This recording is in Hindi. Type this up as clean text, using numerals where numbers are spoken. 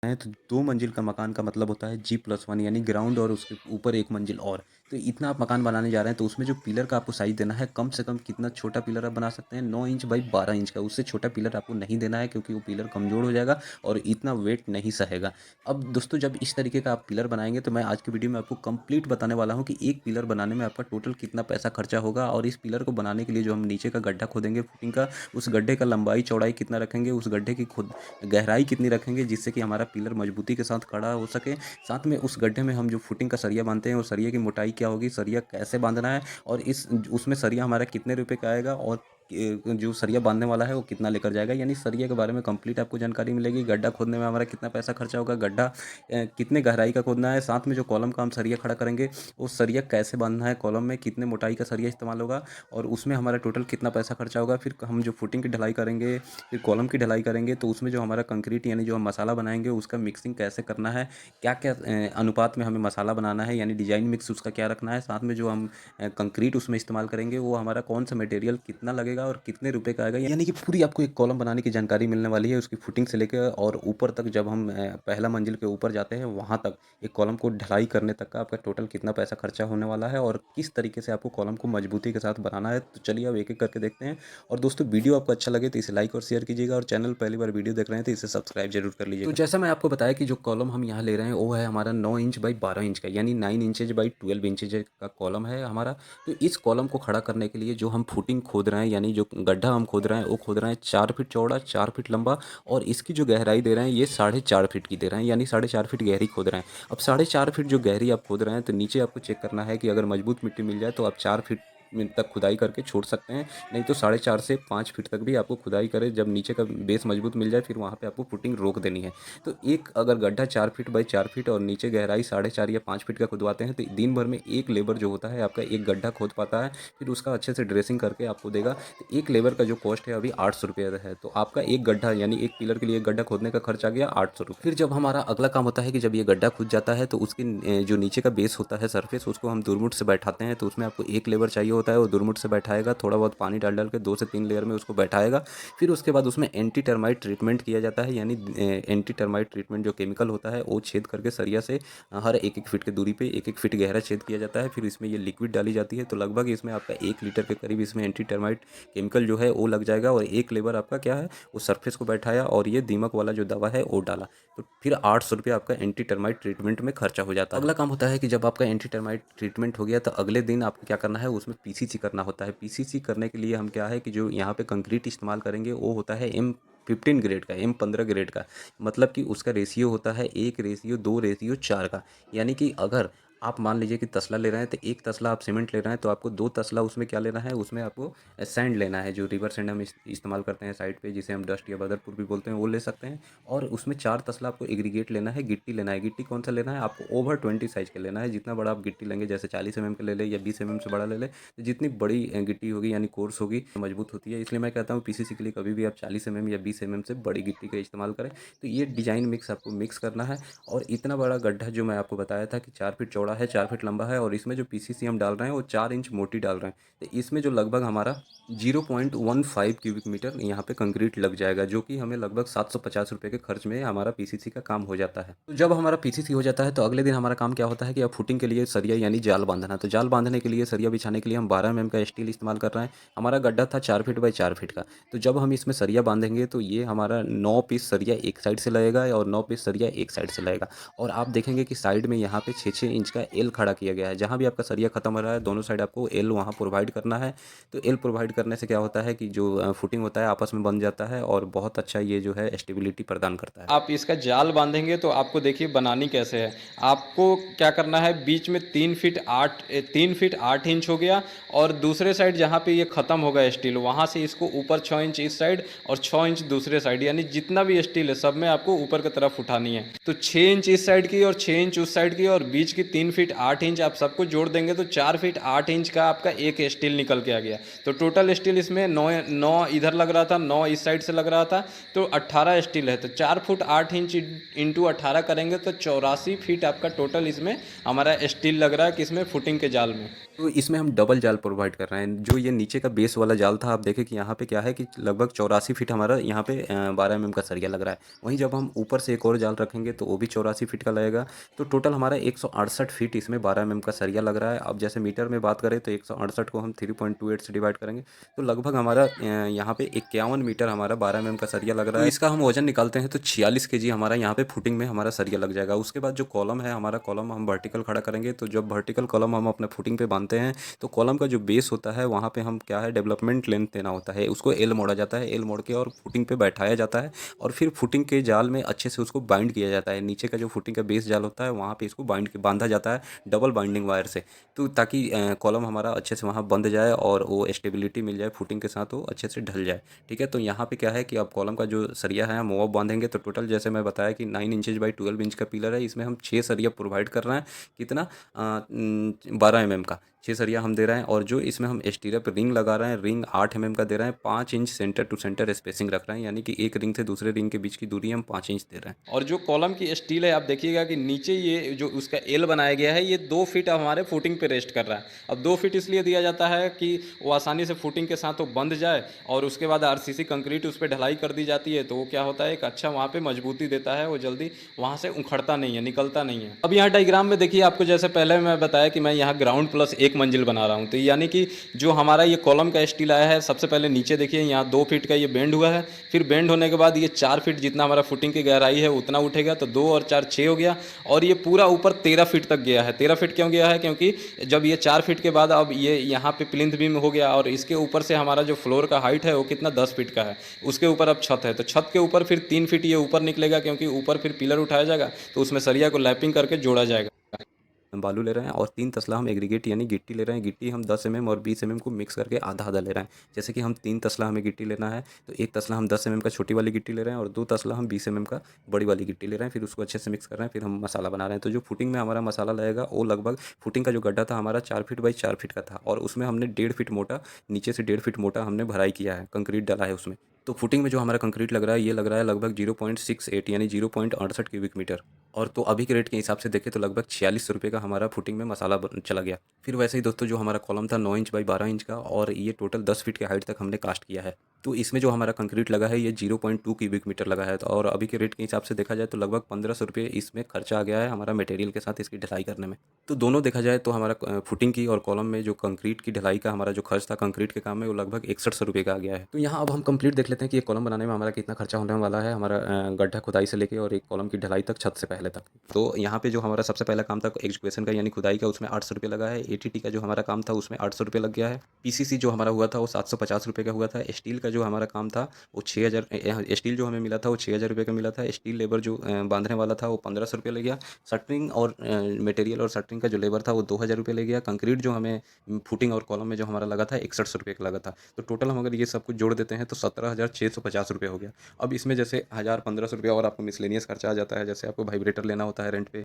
हैं तो 2 मंजिल का मकान का मतलब होता है G+1 यानी ग्राउंड और उसके ऊपर 1 मंजिल और। तो इतना आप मकान बनाने जा रहे हैं तो उसमें जो पिलर का आपको साइज़ देना है कम से कम कितना छोटा पिलर आप बना सकते हैं 9 इंच बाई 12 इंच का, उससे छोटा पिलर आपको नहीं देना है क्योंकि वो पिलर कमज़ोर हो जाएगा और इतना वेट नहीं सहेगा। अब दोस्तों जब इस तरीके का आप पिलर बनाएँगे तो मैं आज की वीडियो में आपको कंप्लीट बताने वाला हूँ कि एक पिलर बनाने में आपका टोटल कितना पैसा खर्चा होगा और इस पिलर को बनाने के लिए जो हम नीचे का गड्ढा खोदेंगे फुटिंग का, उस गड्ढे का लंबाई चौड़ाई कितना रखेंगे, उस गड्ढे की खुद गहराई कितनी रखेंगे जिससे कि हमारा पिलर मजबूती के साथ खड़ा हो सके। साथ में उस गड्ढे में हम जो फुटिंग का सरिया बांधते हैं, उस सरिये की मोटाई क्या होगी, सरिया कैसे बांधना है और इस उसमें सरिया हमारा कितने रुपए का आएगा और जो सरिया बांधने वाला है वो कितना लेकर जाएगा, यानी सरिया के बारे में कंप्लीट आपको जानकारी मिलेगी। गड्ढा खोदने में हमारा कितना पैसा खर्चा होगा, गड्ढा कितने गहराई का खोदना है, साथ में जो कॉलम का हम सरिया खड़ा करेंगे वो सरिया कैसे बांधना है, कॉलम में कितने मोटाई का सरिया इस्तेमाल होगा और उसमें हमारा टोटल कितना पैसा खर्चा होगा। फिर हम जो फुटिंग की ढलाई करेंगे, फिर कॉलम की ढलाई करेंगे तो उसमें जो हमारा कंक्रीट यानी जो हम मसाला बनाएंगे उसका मिक्सिंग कैसे करना है, क्या क्या अनुपात में हमें मसाला बनाना है, यानी डिजाइन मिक्स उसका क्या रखना है, साथ में जो हम कंक्रीट उसमें इस्तेमाल करेंगे वो हमारा कौन सा मटेरियल कितना लगेगा और कितने रुपए का आएगा, यानी कि पूरी आपको एक कॉलम बनाने की जानकारी मिलने वाली है उसकी फुटिंग से लेकर और ऊपर तक। जब हम पहला मंजिल के ऊपर जाते हैं वहाँ तक एक कॉलम को ढलाई करने तक का आपका टोटल कितना पैसा खर्चा होने वाला है और किस तरीके से आपको कॉलम को मजबूती के साथ बनाना है। तो चलिए अब एक एक करके देखते हैं। और दोस्तों वीडियो आपको अच्छा लगे तो इसे लाइक और शेयर कीजिएगा और चैनल पहली बार वीडियो देख रहे हैं तो इसे सब्सक्राइब जरूर कर लीजिएगा। तो जैसा मैं आपको बताया कि जो कॉलम हम यहाँ ले रहे हैं वो है हमारा 9 इंच बाई 12 इंच का, यानी 9 इंचेज बाई 12 इंचेज का कॉलम है हमारा। तो इस कॉलम को खड़ा करने के लिए जो हम फुटिंग खोद रहे हैं यानी जो गड्ढा हम खोद रहे हैं वो खोद रहे हैं 4 फीट चौड़ा 4 फीट लंबा और इसकी जो गहराई दे रहे हैं ये 4.5 फीट की दे रहे हैं, यानी 4.5 फीट गहरी खोद रहे हैं। अब 4.5 फीट जो गहरी आप खोद रहे हैं तो नीचे आपको चेक करना है कि अगर मजबूत मिट्टी मिल जाए तो आप 4 फीट तक खुदाई करके छोड़ सकते हैं, नहीं तो 4.5 से 5 फीट तक भी आपको खुदाई करें। जब नीचे का बेस मजबूत मिल जाए फिर वहाँ पे आपको फुटिंग रोक देनी है। तो एक अगर गड्ढा 4 फीट बाई 4 फीट और नीचे गहराई 4.5 या 5 फीट का खुदवाते हैं तो दिन भर में एक लेबर जो होता है आपका एक गड्ढा खोद पाता है, फिर उसका अच्छे से ड्रेसिंग करके आपको देगा। तो एक लेबर का जो कॉस्ट है अभी 800 रुपये है। तो आपका एक गड्ढा यानी एक पिलर के लिए एक गड्ढा खोदने का खर्च आ गया 800 रुपये। फिर जब हमारा अगला काम होता है कि जब ये गड्ढा खुद जाता है तो उसके जो नीचे का बेस होता है सरफेस उसको हम दुरमुट से बैठाते हैं। तो उसमें आपको एक लेबर चाहिए होता है, वो दुरमुट से बैठाएगा, थोड़ा बहुत पानी डाल डाल के 2 से 3 लेयर में उसको बैठाएगा। फिर उसके बाद उसमें एंटी टर्माइट ट्रीटमेंट किया जाता है, यानी एंटी टर्माइट ट्रीटमेंट जो केमिकल होता है वो छेद करके सरिया से हर एक एक फीट की दूरी पे एक एक फीट गहरा छेद किया जाता है। फिर इसमें ये लिक्विड डाली जाती है तो लगभग इसमें आपका 1 लीटर के करीब इसमें एंटी टर्माइट केमिकल जो है वो लग जाएगा और एक लेबर आपका क्या है वो सरफेस को बैठाया और ये दीमक वाला जो दवा है वो डाला। तो फिर 800 रुपये आपका एंटी टर्माइट ट्रीटमेंट में खर्चा हो जाता है। अगला काम होता है कि जब आपका एंटी टर्माइट ट्रीटमेंट हो गया तो अगले दिन आपको क्या करना है उसमें पीसीसी करना होता है। पीसीसी करने के लिए हम क्या है कि जो यहाँ पे कंक्रीट इस्तेमाल करेंगे वो होता है M15 ग्रेड का, M15 ग्रेड का, मतलब कि उसका रेशियो होता है 1:2:4 का। यानी कि अगर आप मान लीजिए कि तसला ले रहे हैं तो एक तसला आप सीमेंट ले रहे हैं तो आपको 2 तसला उसमें क्या लेना है, उसमें आपको सैंड लेना है, जो रिवर सैंड हम इस्तेमाल करते हैं साइड पे जिसे हम डस्ट या बदरपुर भी बोलते हैं वो ले सकते हैं। और उसमें 4 तसला आपको एग्रीगेट लेना है, गिट्टी लेना है। गिट्टी कौन सा लेना है आपको ओवर 20 साइज़ का लेना है। जितना बड़ा आप गिट्टी लेंगे जैसे 40 mm का ले लें या 20 mm से बड़ा ले लें, तो जितनी बड़ी गिट्टी होगी यानी कोर्स होगी मजबूत होती है। इसलिए मैं कहता हूँ पीसीसी के लिए कभी भी आप 40 mm या 20 mm से बड़ी गिट्टी का इस्तेमाल करें। तो ये डिजाइन मिक्स आपको मिक्स करना है। और इतना बड़ा गड्ढा जो मैं आपको बताया था कि 4 फीट चौड़ा है 4 फीट लंबा है और इसमें जो पीसीसी हम डाल रहे हैं वो 4 इंच मोटी डाल रहे हैं। तो इसमें जो लगभग हमारा 0.15 क्यूबिक मीटर यहाँ पे कंक्रीट लग जाएगा, जो कि हमें लगभग 750 रुपये के खर्च में हमारा पीसीसी का काम हो जाता है। तो जब हमारा पीसीसी हो जाता है तो अगले दिन हमारा काम क्या होता है कि अब फुटिंग के लिए सरिया यानी जाल बांधना। तो जाल बांधने के लिए सरिया बिछाने के लिए हम 12 mm का स्टील इस्तेमाल कर रहे हैं। हमारा गड्ढा था 4 फीट बाई 4 फीट का। तो जब हम इसमें सरिया बांधेंगे तो ये हमारा 9 पीस सरिया एक साइड से लगेगा और 9 पीस सरिया एक साइड से लगेगा। और आप देखेंगे कि साइड में यहाँ पे 6-6 इंच का एल खड़ा किया गया है। जहाँ भी आपका सरिया खत्म हो रहा है दोनों साइड आपको एल वहाँ प्रोवाइड करना है। तो एल प्रोवाइड करने से क्या होता है कि जो फुटिंग होता है आपस में बन जाता है और बहुत अच्छा ये जो है स्टेबिलिटी प्रदान करता है। आप इसका जाल बांधेंगे तो आपको देखिए बनानी कैसे है। आपको क्या करना है, बीच में 3 फीट 8 इंच हो गया और दूसरे साइड जहाँ पे ये ख़त्म होगा स्टील वहाँ से इसको ऊपर 6 इंच इस साइड और 6 इंच दूसरे साइड, यानी जितना भी स्टील है सब में आपको ऊपर की तरफ उठानी है। तो 6 इंच इस साइड की और 6 इंच उस साइड की और बीच की 3 फीट 8 इंच आप सबको जोड़ देंगे तो 4 फीट 8 इंच का आपका एक स्टील निकल के आ गया। तो टोटल स्टील इसमें 9 इधर लग रहा था, 9 इस साइड से लग रहा था, तो 18 स्टील है। तो 4 फुट 8 इंच इंटू 18 करेंगे तो 84 फीट आपका टोटल इसमें हमारा स्टील लग रहा है किसमें, फुटिंग के जाल में। तो इसमें हम डबल जाल प्रोवाइड कर रहे हैं। जो ये नीचे का बेस वाला जाल था, आप देखें कि यहाँ पे क्या है कि लगभग 84 फीट हमारा यहाँ पे 12 का सरिया लग रहा है। वहीं जब हम ऊपर से एक और जाल रखेंगे तो वो भी 84 फीट का लगेगा। तो टोटल हमारा 168 फीट इसमें 12 का सरिया लग रहा है। अब जैसे मीटर में बात करें तो 168 को हम 3.28 से डिवाइड करेंगे तो लगभग हमारा यहाँ पे 51 मीटर हमारा 12 का सरिया लग रहा है। तो इसका हम वजन निकालते हैं तो 46 केजी हमारा यहाँ पे फुटिंग में हमारा सरिया लग जाएगा। उसके बाद जो कॉलम है हमारा, कॉलम हम वर्टिकल खड़ा करेंगे। तो जब वर्टिकल कॉलम हम अपने फुटिंग पे बांधते हैं तो कॉलम का जो बेस होता है वहाँ पे हम क्या है, डेवलपमेंट लेंथ देना होता है, उसको एल मोड़ा जाता है। एल मोड़ के और फुटिंग पे बैठाया जाता है और फिर फुटिंग के जाल में अच्छे से उसको बाइंड किया जाता है। नीचे का जो फुटिंग का बेस जाल होता है वहाँ पे इसको बांधा जाता है डबल बाइंडिंग वायर से, तो ताकि कॉलम हमारा अच्छे से वहाँ बंध जाए और वो स्टेबिलिटी मिल जाए फुटिंग के साथ, वो अच्छे से ढल जाए। ठीक है, तो यहाँ पे क्या है कि अब कॉलम का जो सरिया है हम वो बांधेंगे। तो टोटल जैसे मैं बताया कि 9 इंचेज बाई 12 इंच का पिलर है, इसमें हम 6 सरिया प्रोवाइड कर रहे हैं। कितना? 12 का 6 सरिया हम दे रहे हैं। और जो इसमें हम स्टीरअप रिंग लगा रहे हैं, रिंग 8 का दे रहे हैं। 5 inch centre to centre spacing रख रहे हैं, यानी कि एक रिंग से दूसरे रिंग के बीच की दूरी हम 5 इंच दे रहे हैं। और जो कॉलम की स्टील है, आप देखिएगा कि नीचे ये जो उसका एल बनाया गया है, ये 2 फीट हमारे फुटिंग पे रेस्ट कर रहा है। अब 2 फीट इसलिए दिया जाता है कि वो आसानी से फुटिंग के साथ वो बंध जाए और उसके बाद आरसीसी कंक्रीट उस पर ढलाई कर दी जाती है। तो वो क्या होता है, एक अच्छा वहाँ पे मजबूती देता है, वो जल्दी वहाँ से उखड़ता नहीं है, निकलता नहीं है। अब यहाँ डायग्राम में देखिए, आपको जैसे पहले मैं बताया कि मैं यहाँ ग्राउंड प्लस 1 मंजिल बना रहा हूँ। तो यानी कि जो हमारा ये कॉलम का स्टील आया है, सबसे पहले नीचे देखिए यहाँ 2 फीट का ये बेंड हुआ है। फिर बेंड होने के बाद ये 4 फीट जितना हमारा फुटिंग की गहराई है उतना उठेगा, तो 2 और 4 6 हो गया। और ये पूरा ऊपर 13 फीट तक गया है। 13 फीट क्यों गया है? क्योंकि जब ये 4 फीट के बाद अब ये यहाँ पे प्लिंथ बीम हो गया और इसके ऊपर से हमारा जो फ्लोर का हाइट है वो कितना 10 फीट का है। उसके ऊपर अब छत है, तो छत के ऊपर फिर 3 फीट ये ऊपर निकलेगा, क्योंकि ऊपर फिर पिलर उठाया जाएगा तो उसमें सरिया को लैपिंग करके जोड़ा जाएगा। बालू ले रहे हैं और 3 तसला हम एग्रीगेट यानी गिट्टी ले रहे हैं। गिट्टी हम 10 और 20 को मिक्स करके आधा आधा ले रहे हैं। जैसे कि हम 3 तसला हमें गिट्टी लेना है तो 1 तसला हम 10 का छोटी वाली गिट्टी ले रहे हैं और 2 तसला हम 20 का बड़ी वाली गिट्टी ले रहे हैं। फिर उसको अच्छे से मिक्स कर रहे हैं, फिर हम मसाला बना रहे हैं। तो जो फुटिंग में हमारा मसाला लगेगा वो लगभग, फुटिंग का जो गड्ढा था हमारा 4 फीट बाई 4 फीट का था और उसमें हमने 1.5 फीट मोटा, नीचे से 1.5 फीट मोटा हमने भराई किया है, कंक्रीट डाला है उसमें। तो फुटिंग में जो हमारा कंक्रीट लग रहा है, ये लग रहा है लगभग 0.68 यानी 0.68 क्यूबिक मीटर। और तो अभी के रेट के हिसाब से देखें तो लगभग 46 रुपये का हमारा फुटिंग में मसाला चला गया। फिर वैसे ही दोस्तों, जो हमारा कॉलम था 9 इंच बाई 12 इंच का और ये टोटल 10 फीट के हाइट तक हमने कास्ट किया है। तो इसमें जो हमारा कंक्रीट लगा है ये 0.2 क्यूबिक मीटर लगा है। तो और अभी के रेट के हिसाब से देखा जाए तो लगभग 1500 रुपये इसमें खर्चा आ गया है हमारा मटेरियल के साथ इसकी ढलाई करने में। तो दोनों देखा जाए तो हमारा फुटिंग की और कॉलम में जो कंक्रीट की ढलाई का हमारा जो खर्च था कंक्रीट के काम में, वो लगभग 6100 रुपये का आ गया है। तो यहाँ अब हम कंप्लीट देख लेते हैं कि ये कॉलम बनाने में हमारा कितना खर्चा होने वाला है, हमारा गड्ढा खुदाई से लेके और एक कॉलम की ढलाई तक, छत से पहले तक। तो यहाँ पे जो हमारा सबसे पहला काम था एजुकेशन का यानी खुदाई का, उसमें 800 रुपये लगा है। एटीटी का जो हमारा काम था उसमें 800 रुपये लग गया है। पीसीसी जो हमारा हुआ था वो 750 रुपये का हुआ था। स्टील का जो हमारा काम था वो 6000, स्टील जो हमें मिला था वो 6000 रुपये का मिला था। स्टील लेबर जो बांधने वाला था वो 1500 रुपये ले गया। शटरिंग और मटेरियल और शटरिंग का जो लेबर था वो 2000 रुपये ले गया। कंक्रीट जो हमें फुटिंग और कॉलम में जो हमारा लगा था 6100 रुपये का लगा था। तो टोटल हम अगर ये सब कुछ जोड़ देते हैं तो 17,650 रुपये हो गया। अब इसमें जैसे 1000 1500 रुपये और आपको मिसलेनियस खर्चा आ जाता है, जैसे आपको वाइब्रेटर लेना होता है रेंट पे,